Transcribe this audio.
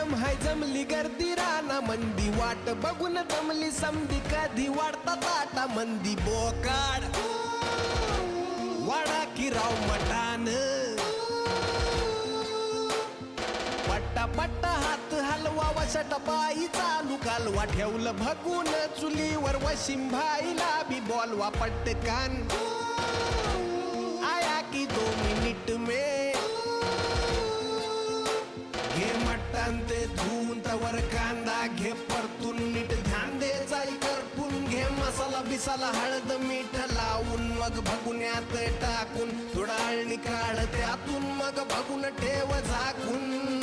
जाम हाय जमली गर्दी राना मंदी वाट बघून जमली समधी कधी वाढता ताटा मंदी बोकाड वाडा की राव मटान पट्टा पट्टा हात हलवा वशट पायी चालू कालवा ठेवलं भगून चुलीवर वशिम भाईला बी बोलवा पटकान आया की 2 मिनिट में घे मटण ते धुवून तवर कांदा घे परतून नीट ध्यान दे जाई करपून घे मसाला बिसाला हळद मीठ लावून मग भगुन्यात टाकून थोडा अळणी काढ त्यातून मग भगून ठेव झाकून